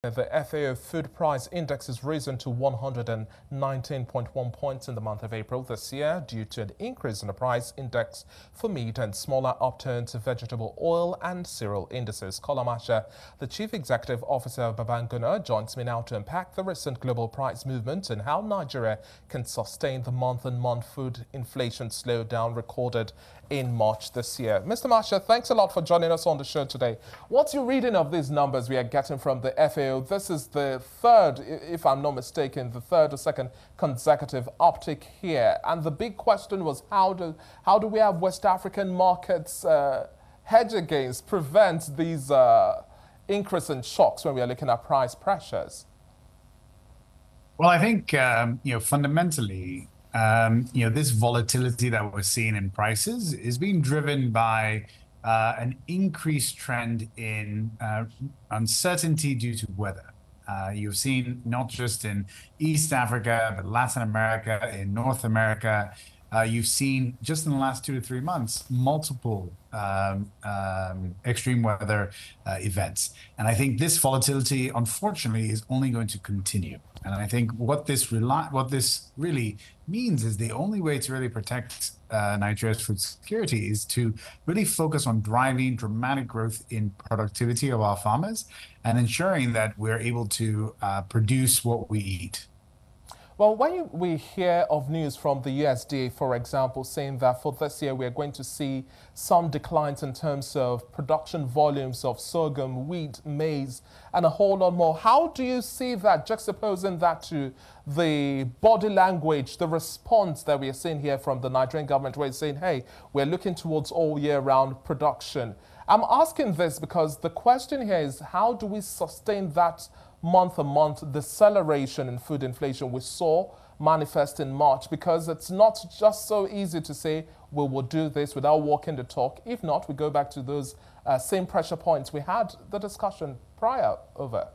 The FAO food price index has risen to 119.1 points in the month of April this year due to an increase in the price index for meat and smaller upturns of vegetable oil and cereal indices. Kola Masha, the Chief Executive Officer of Babban Gona, joins me now to unpack the recent global price movement and how Nigeria can sustain the month-on-month food inflation slowdown recorded in March this year. Mr. Masha, thanks a lot for joining us on the show today. What's your reading of these numbers we are getting from the FAO? This is the third, if I'm not mistaken, the third or second consecutive uptick here. And the big question was how do we have West African markets hedge against, prevent these increase in shocks when we are looking at price pressures? Well, I think, fundamentally, this volatility that we're seeing in prices is being driven by an increased trend in uncertainty due to weather. You've seen not just in East Africa, but Latin America, in North America. You've seen just in the last 2 to 3 months, multiple extreme weather events. And I think this volatility, unfortunately, is only going to continue. And I think what this really means is the only way to really protect Nigeria's food security is to really focus on driving dramatic growth in productivity of our farmers and ensuring that we're able to produce what we eat. Well, when we hear of news from the USDA, for example, saying that for this year we are going to see some declines in terms of production volumes of sorghum, wheat, maize, and a whole lot more, how do you see that, juxtaposing that to the body language, the response that we are seeing here from the Nigerian government, where it's saying, hey, we're looking towards all year round production? I'm asking this because the question here is, how do we sustain that month-on-month deceleration in food inflation we saw manifest in March? Because it's not just so easy to say we will do this without walking the talk. If not, we go back to those same pressure points we had the discussion prior over.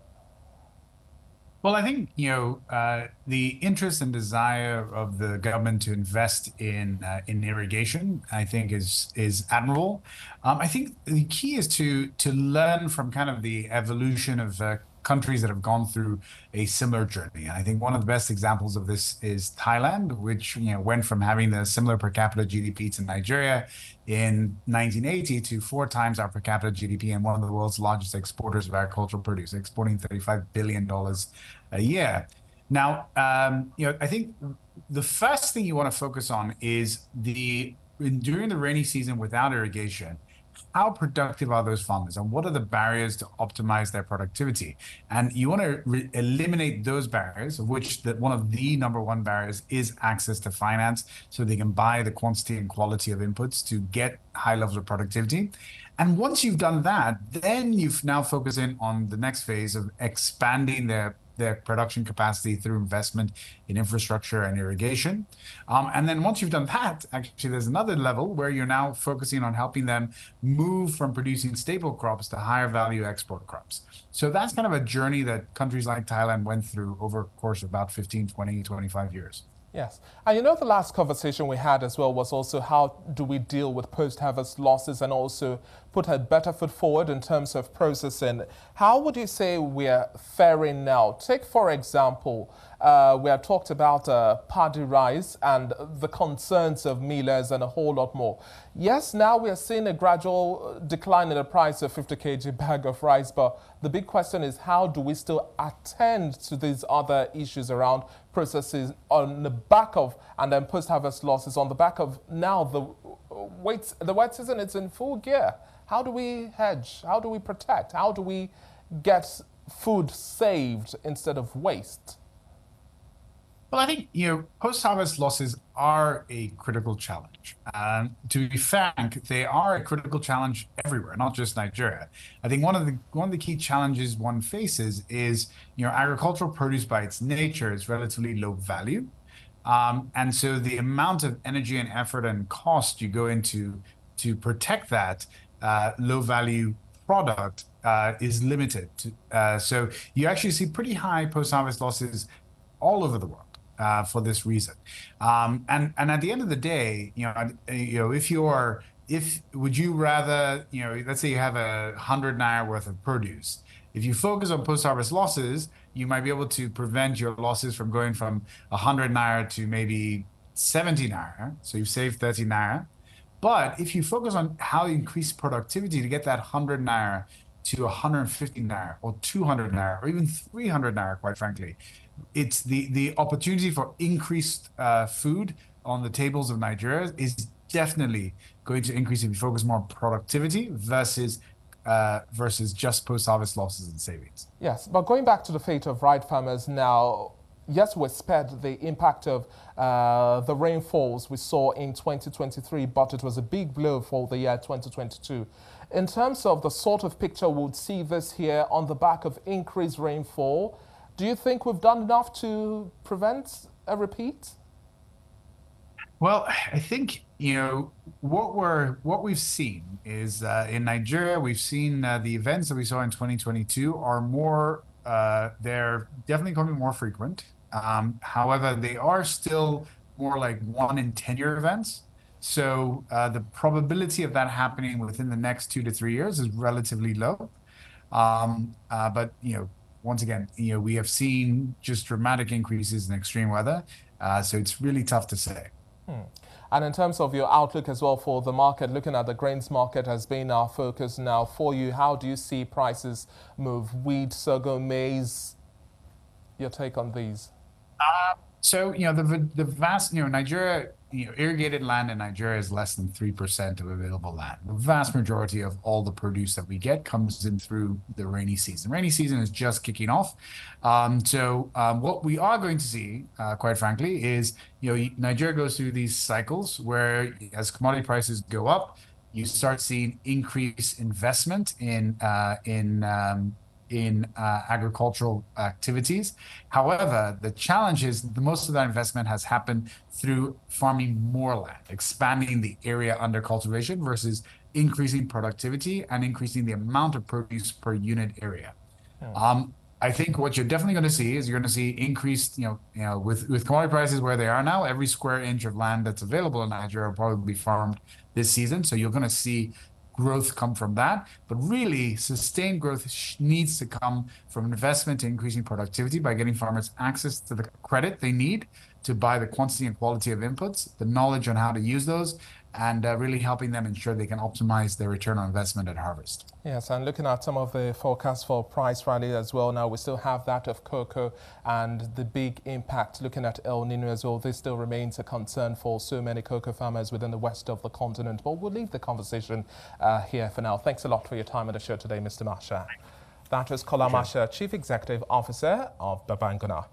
Well, I think, the interest and desire of the government to invest in irrigation, I think is admirable. I think the key is to learn from kind of the evolution of countries that have gone through a similar journey. And I think one of the best examples of this is Thailand, which went from having a similar per capita GDP to Nigeria in 1980 to 4 times our per capita GDP and one of the world's largest exporters of agricultural produce, exporting $35 billion a year. Now, I think the first thing you want to focus on is during the rainy season without irrigation, how productive are those farmers and what are the barriers to optimize their productivity? And you want to eliminate those barriers, of which one of the number one barriers is access to finance, so they can buy the quantity and quality of inputs to get high levels of productivity. And once you've done that, then you've now focused in on the next phase of expanding their production capacity through investment in infrastructure and irrigation. And then once you've done that, actually, there's another level where you're now focusing on helping them move from producing staple crops to higher value export crops. So that's kind of a journey that countries like Thailand went through over a course of about 15, 20, 25 years. Yes. And the last conversation we had as well was also how do we deal with post-harvest losses and also put a better foot forward in terms of processing. How would you say we're faring now? Take, for example, we have talked about paddy rice and the concerns of millers and a whole lot more. Yes, now we are seeing a gradual decline in the price of 50 kg bag of rice, but the big question is how do we still attend to these other issues around processes on the back of, and then post-harvest losses on the back of now the wet season is in full gear. How do we hedge? How do we protect? How do we get food saved instead of waste? Well, I think, post-harvest losses are a critical challenge. To be frank, they are a critical challenge everywhere, not just Nigeria. I think one of the key challenges one faces is, agricultural produce by its nature is relatively low value. And so the amount of energy and effort and cost you go into to protect that low value product is limited. So you actually see pretty high post-harvest losses all over the world. For this reason, and at the end of the day, would you rather, let's say you have 100 naira worth of produce, If you focus on post-harvest losses, you might be able to prevent your losses from going from 100 naira to maybe 70 naira. So you've saved 30 naira. But if you focus on how to increase productivity to get that 100 naira to 150 naira or 200 naira or even 300 naira, quite frankly, it's the opportunity for increased food on the tables of Nigeria is definitely going to increase if you focus more on productivity versus just post-harvest losses and savings. Yes, but going back to the fate of rice farmers now, yes, we spared the impact of the rainfalls we saw in 2023, but it was a big blow for the year 2022. In terms of the sort of picture we would see this year on the back of increased rainfall, do you think we've done enough to prevent a repeat? Well, I think, what we've seen is in Nigeria, we've seen the events that we saw in 2022 are more, they're definitely becoming more frequent. However, they are still more like 1 in 10 year events. So the probability of that happening within the next 2 to 3 years is relatively low. But once again, we have seen just dramatic increases in extreme weather. So it's really tough to say. And in terms of your outlook as well for the market, looking at the grains market has been our focus now for you. How do you see prices move? Wheat, sorghum, maize, your take on these? So, the vast, Nigeria, irrigated land in Nigeria is less than 3% of available land. The vast majority of all the produce that we get comes in through the rainy season. Rainy season is just kicking off. So what we are going to see, quite frankly, is, Nigeria goes through these cycles where as commodity prices go up, you start seeing increased investment in agricultural activities. However, the challenge is that most of that investment has happened through farming more land, expanding the area under cultivation versus increasing productivity and increasing the amount of produce per unit area. I think what you're definitely going to see is you're going to see increased, with commodity prices where they are now, every square inch of land that's available in Nigeria will probably be farmed this season. So you're going to see growth come from that, but really sustained growth needs to come from investment in increasing productivity by getting farmers access to the credit they need to buy the quantity and quality of inputs, the knowledge on how to use those, and really helping them ensure they can optimize their return on investment at harvest. Yes, and looking at some of the forecasts for price rally as well, now we still have that of cocoa and the big impact looking at El Nino as well. This still remains a concern for so many cocoa farmers within the west of the continent. But we'll leave the conversation here for now. Thanks a lot for your time on the show today, Mr. Masha. That was Kola Masha, Chief Executive Officer of Babban Gona.